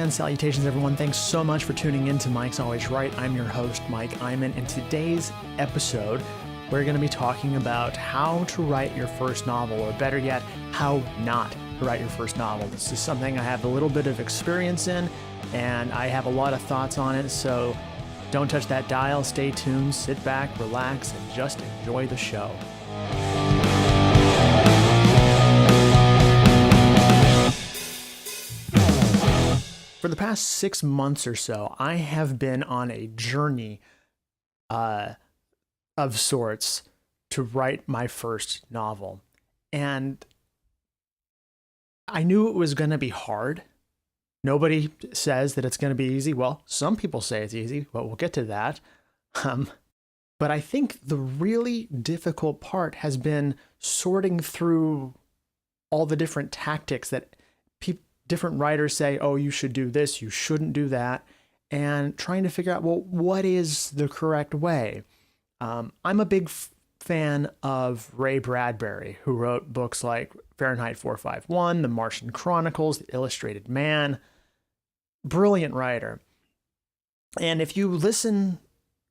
and salutations, everyone. Thanks so much for tuning in to Mike's Always Right. I'm your host, Mike Eiman. In today's episode, we're going to be talking about how to write your first novel, or better yet, how not to write your first novel. This is something I have a little bit of experience in, and I have a lot of thoughts on it, so don't touch that dial. Stay tuned, sit back, relax, and just enjoy the show. For the past 6 months or so, I have been on a journey of sorts to write my first novel. And I knew it was going to be hard. Nobody says that it's going to be easy. Well, some people say it's easy, but we'll get to that. But I think the really difficult part has been sorting through all the different tactics that different writers say, oh, you should do this, you shouldn't do that, and trying to figure out, well, what is the correct way? I'm a big fan of Ray Bradbury, who wrote books like Fahrenheit 451, The Martian Chronicles, The Illustrated Man. Brilliant writer. And if you listen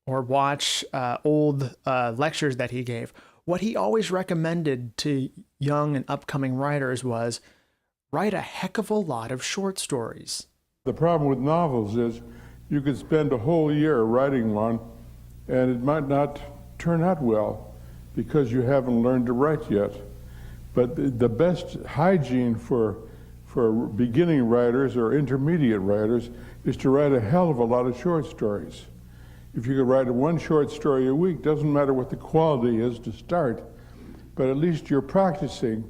or watch old lectures that he gave, what he always recommended to young and upcoming writers was write a heck of a lot of short stories. The problem with novels is you could spend a whole year writing one and it might not turn out well because you haven't learned to write yet. But the best hygiene for beginning writers or intermediate writers is to write a hell of a lot of short stories. If you could write one short story a week, doesn't matter what the quality is to start, but at least you're practicing.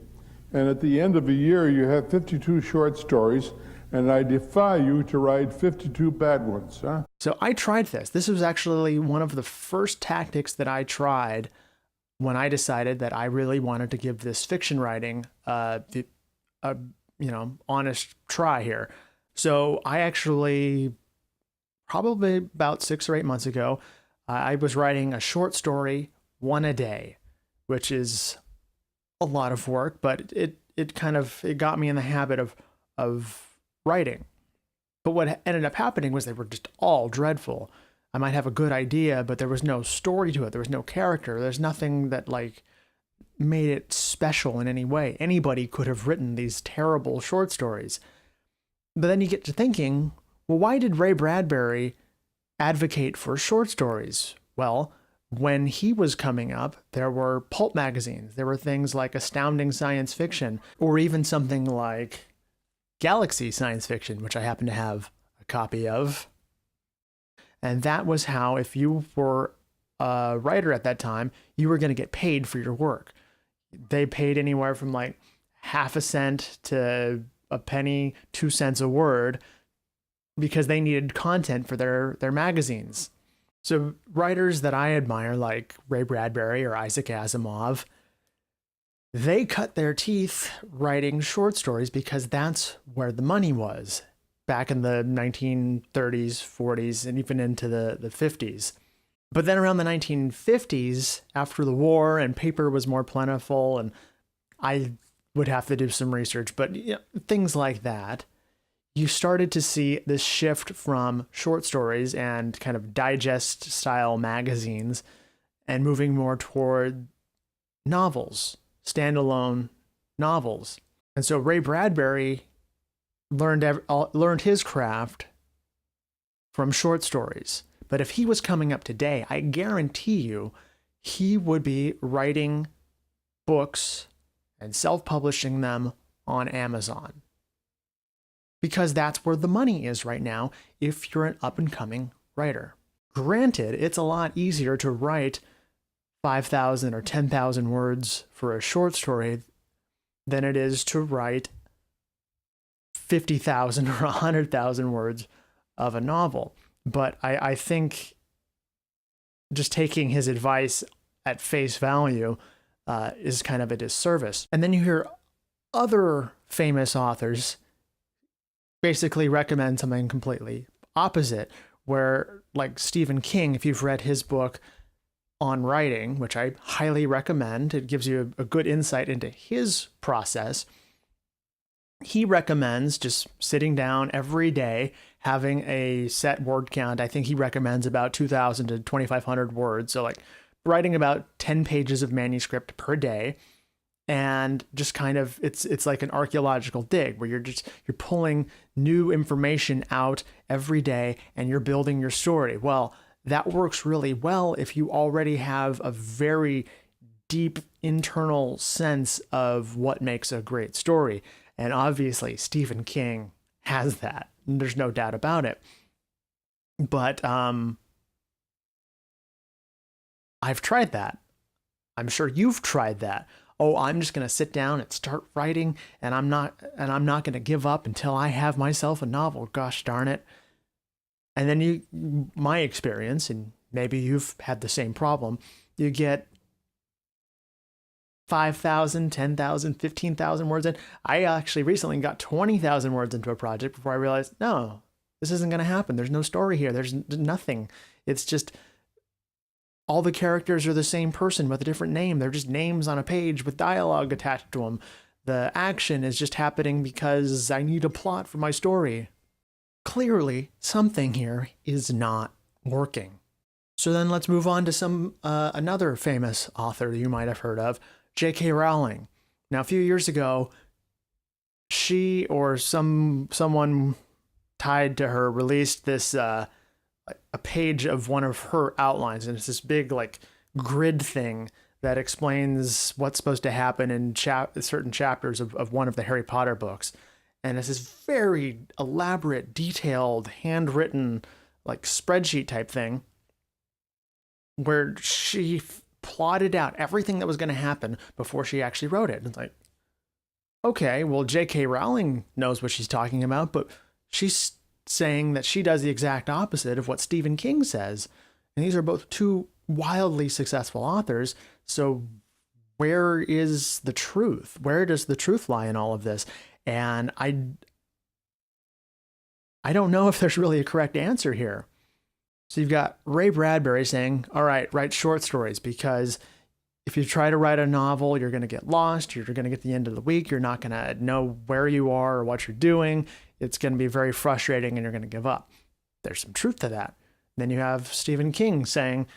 And at the end of a year, you have 52 short stories, and I defy you to write 52 bad ones, huh? So I tried this. This was actually one of the first tactics that I tried when I decided that I really wanted to give this fiction writing honest try here. So I actually, probably about 6 or 8 months ago, I was writing a short story, one a day, which is a lot of work, but it got me in the habit of writing. But what ended up happening was they were just all dreadful. I might have a good idea, but there was no story to it. There was no character. There's nothing that made it special in any way. Anybody could have written these terrible short stories. But then you get to thinking, well, why did Ray Bradbury advocate for short stories? Well, when he was coming up, there were pulp magazines. There were things like Astounding Science Fiction, or even something like Galaxy Science Fiction, which I happen to have a copy of. And that was how, if you were a writer at that time, you were going to get paid for your work. They paid anywhere from half a cent to a penny, 2 cents a word, because they needed content for their magazines. So writers that I admire, like Ray Bradbury or Isaac Asimov, they cut their teeth writing short stories because that's where the money was back in the 1930s, 40s, and even into the 50s. But then around the 1950s, after the war and paper was more plentiful, and I would have to do some research, but things like that, you started to see this shift from short stories and kind of digest style magazines and moving more toward novels, standalone novels. And so Ray Bradbury learned his craft from short stories. But if he was coming up today, I guarantee you he would be writing books and self-publishing them on Amazon. Because that's where the money is right now if you're an up-and-coming writer. Granted, it's a lot easier to write 5,000 or 10,000 words for a short story than it is to write 50,000 or 100,000 words of a novel. But I think just taking his advice at face value is kind of a disservice. And then you hear other famous authors basically recommend something completely opposite, where like Stephen King, if you've read his book on writing, which I highly recommend, it gives you a good insight into his process. he recommends just sitting down every day, having a set word count. I think he recommends about 2,000 to 2,500 words. So like writing about 10 pages of manuscript per day, and just kind of it's like an archaeological dig where you're pulling new information out every day and you're building your story. Well, that works really well if you already have a very deep internal sense of what makes a great story. And obviously Stephen King has that. There's no doubt about it. But I've tried that. I'm sure you've tried that. Oh, I'm just going to sit down and start writing, and I'm not going to give up until I have myself a novel. Gosh darn it. And then my experience, and maybe you've had the same problem, you get 5,000, 10,000, 15,000 words in. I actually recently got 20,000 words into a project before I realized, no, this isn't going to happen. There's no story here. There's nothing. It's just all the characters are the same person with a different name. They're just names on a page with dialogue attached to them. The action is just happening because I need a plot for my story. Clearly, something here is not working. So then let's move on to another famous author you might have heard of, J.K. Rowling. Now, a few years ago, she or someone tied to her released this a page of one of her outlines, and it's this big like grid thing that explains what's supposed to happen in certain chapters of one of the Harry Potter books. And it's this very elaborate, detailed, handwritten, like spreadsheet type thing where she plotted out everything that was going to happen before she actually wrote it. And it's like, okay, well, J.K. Rowling knows what she's talking about, but she's saying that she does the exact opposite of what Stephen King says. And these are both two wildly successful authors. So where is the truth? Where does the truth lie in all of this? And I don't know if there's really a correct answer here. So you've got Ray Bradbury saying, all right, write short stories, because if you try to write a novel, you're going to get lost. You're going to get to the end of the week. You're not going to know where you are or what you're doing. It's going to be very frustrating and you're going to give up. There's some truth to that. Then you have Stephen King saying,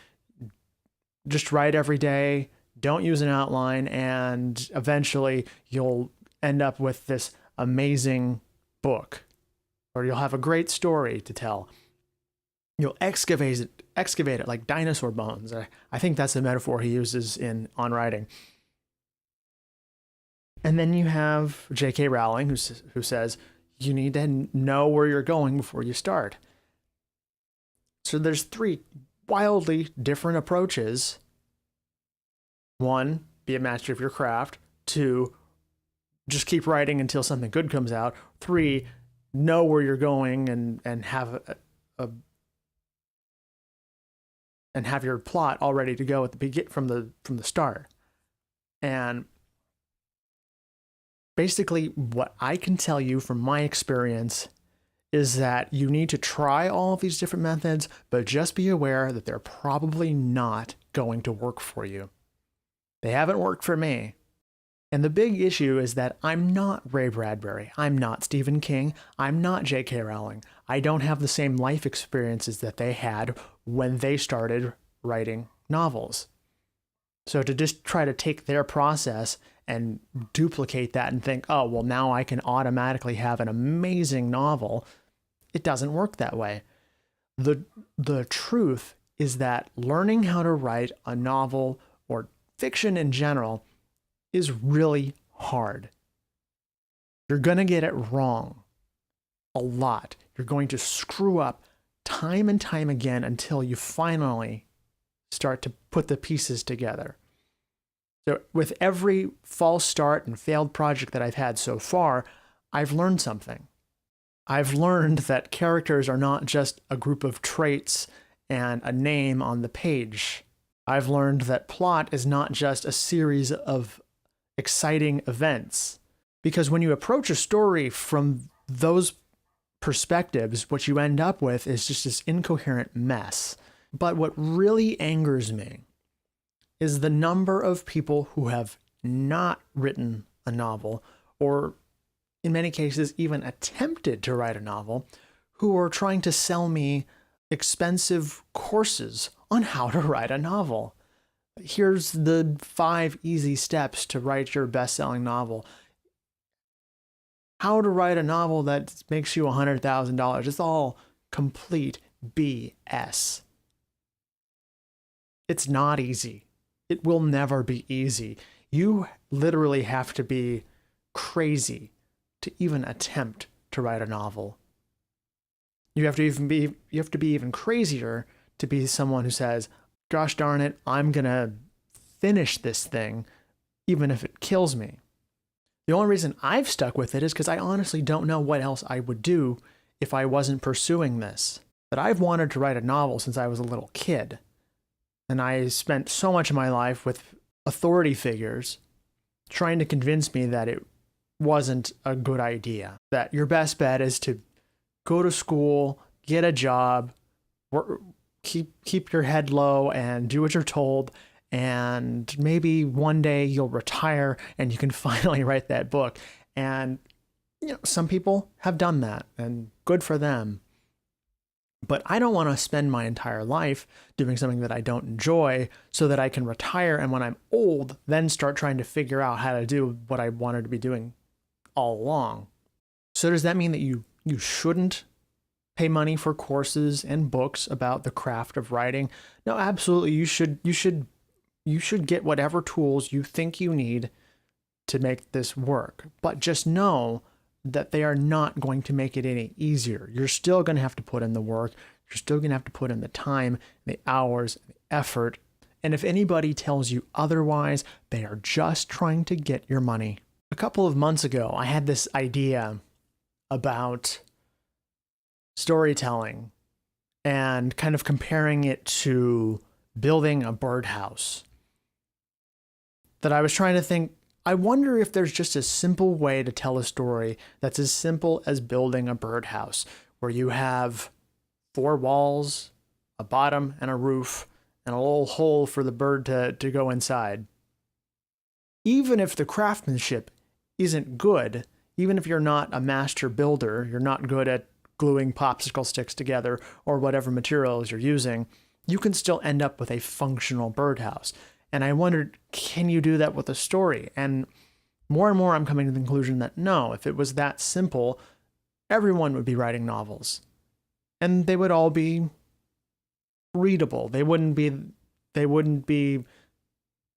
just write every day, don't use an outline, and eventually you'll end up with this amazing book, or you'll have a great story to tell. You'll excavate it like dinosaur bones. I think that's the metaphor he uses on writing. And then you have J.K. Rowling, who says, you need to know where you're going before you start. So there's three wildly different approaches. One, be a master of your craft. Two, just keep writing until something good comes out. Three, know where you're going and have and have your plot all ready to go at the from the start. And basically, what I can tell you from my experience is that you need to try all of these different methods, but just be aware that they're probably not going to work for you. They haven't worked for me. And the big issue is that I'm not Ray Bradbury. I'm not Stephen King. I'm not J.K. Rowling. I don't have the same life experiences that they had when they started writing novels. So to just try to take their process and duplicate that and think, oh, well, now I can automatically have an amazing novel, it doesn't work that way. The truth is that learning how to write a novel or fiction in general is really hard. You're going to get it wrong a lot. You're going to screw up time and time again until you finally start to put the pieces together. So with every false start and failed project that I've had so far, I've learned something. I've learned that characters are not just a group of traits and a name on the page. I've learned that plot is not just a series of exciting events. Because when you approach a story from those perspectives, what you end up with is just this incoherent mess. But what really angers me is the number of people who have not written a novel or in many cases even attempted to write a novel, who were trying to sell me expensive courses on how to write a novel. Here's the 5 easy steps to write your best-selling novel. How to write a novel that makes you $100,000. It's all complete BS. It's not easy. It will never be easy. You literally have to be crazy to even attempt to write a novel. You have to be even crazier to be someone who says, gosh darn it, I'm gonna finish this thing even if it kills me. The only reason I've stuck with it is because I honestly don't know what else I would do if I wasn't pursuing this. But I've wanted to write a novel since I was a little kid. And I spent so much of my life with authority figures trying to convince me that it wasn't a good idea. That your best bet is to go to school, get a job, keep your head low and do what you're told, and maybe one day you'll retire and you can finally write that book. And some people have done that, and good for them. But I don't want to spend my entire life doing something that I don't enjoy so that I can retire, and when I'm old, then start trying to figure out how to do what I wanted to be doing all along. So does that mean that you shouldn't pay money for courses and books about the craft of writing? No, absolutely. You should get whatever tools you think you need to make this work. But just know that they are not going to make it any easier. You're still going to have to put in the work. You're still going to have to put in the time, the hours, the effort. And if anybody tells you otherwise, they are just trying to get your money. A couple of months ago, I had this idea about storytelling and kind of comparing it to building a birdhouse. That I was trying to think, I wonder if there's just a simple way to tell a story that's as simple as building a birdhouse, where you have 4 walls, a bottom and a roof, and a little hole for the bird to go inside. Even if the craftsmanship isn't good, even if you're not a master builder, you're not good at gluing popsicle sticks together or whatever materials you're using, you can still end up with a functional birdhouse. And I wondered, can you do that with a story? And more I'm coming to the conclusion that no, if it was that simple, everyone would be writing novels. And they would all be readable. They wouldn't be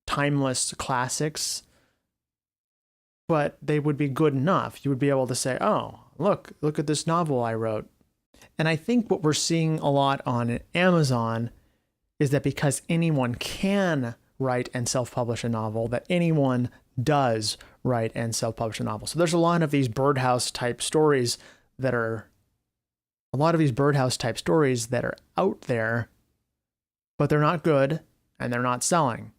timeless classics, but they would be good enough. You would be able to say, oh, look at this novel I wrote. And I think what we're seeing a lot on Amazon is that because anyone can write and self-publish a novel, that anyone does write and self-publish a novel. So there's a lot of these birdhouse type stories that are out there, but they're not good and they're not selling.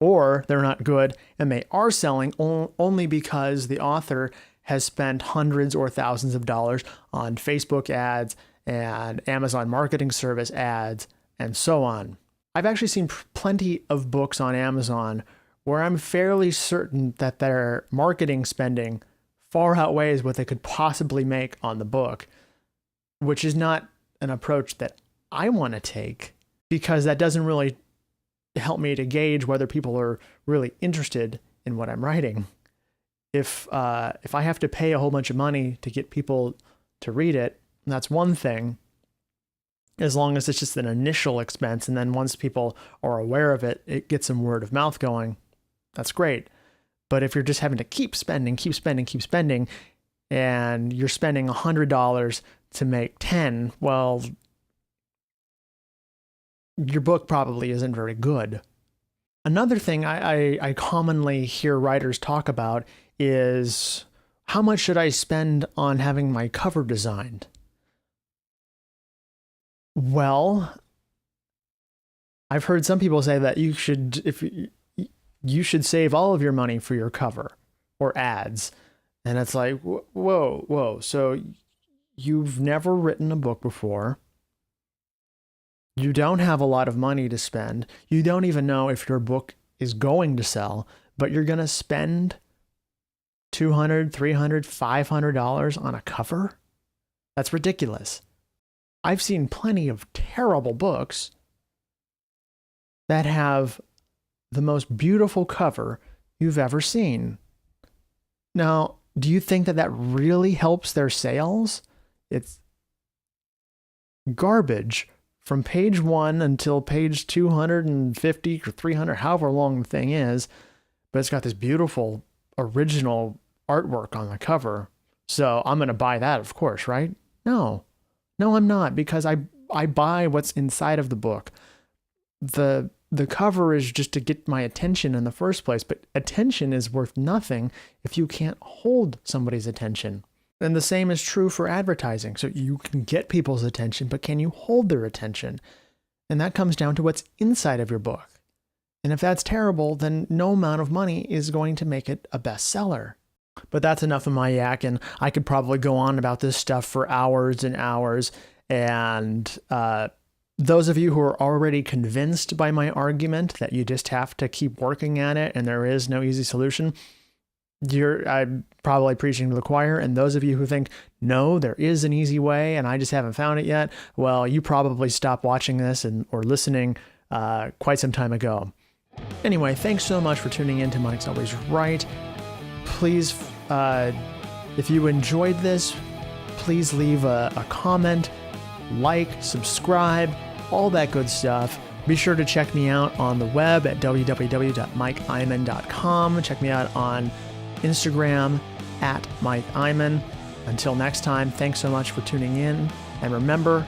Or they're not good and they are selling only because the author has spent hundreds or thousands of dollars on Facebook ads and Amazon Marketing Service ads and so on. I've actually seen plenty of books on Amazon where I'm fairly certain that their marketing spending far outweighs what they could possibly make on the book, which is not an approach that I want to take, because that doesn't really help me to gauge whether people are really interested in what I'm writing. If I have to pay a whole bunch of money to get people to read it, that's one thing, as long as it's just an initial expense, and then once people are aware of it, it gets some word of mouth going. That's great. But if you're just having to keep spending, and you're spending $100 to make 10, well, your book probably isn't very good. Another thing I commonly hear writers talk about is, how much should I spend on having my cover designed? Well, I've heard some people say that you should save all of your money for your cover or ads. And it's like, whoa. So you've never written a book before. You don't have a lot of money to spend. You don't even know if your book is going to sell, but you're going to spend $200, $300, $500 on a cover? That's ridiculous. I've seen plenty of terrible books that have the most beautiful cover you've ever seen. Now, do you think that that really helps their sales? It's garbage from page 1 until page 250 or 300, however long the thing is, but it's got this beautiful original artwork on the cover. So I'm going to buy that, of course, right? No, I'm not, because I buy what's inside of the book. The cover is just to get my attention in the first place, but attention is worth nothing if you can't hold somebody's attention. And the same is true for advertising. So you can get people's attention, but can you hold their attention? And that comes down to what's inside of your book. And if that's terrible, then no amount of money is going to make it a bestseller. But that's enough of my yak, and I could probably go on about this stuff for hours and hours. And those of you who are already convinced by my argument that you just have to keep working at it and there is no easy solution, I'm probably preaching to the choir. And those of you who think, no, there is an easy way and I just haven't found it yet, well, you probably stopped watching this or listening quite some time ago. Anyway, thanks so much for tuning in to Mike's Always Right. Please, if you enjoyed this, please leave a comment, like, subscribe, all that good stuff. Be sure to check me out on the web at www.mikeeiman.com. Check me out on Instagram at Mike Eiman. Until next time, thanks so much for tuning in. And remember,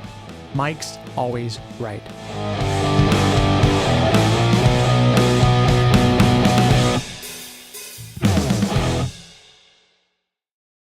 Mike's always right.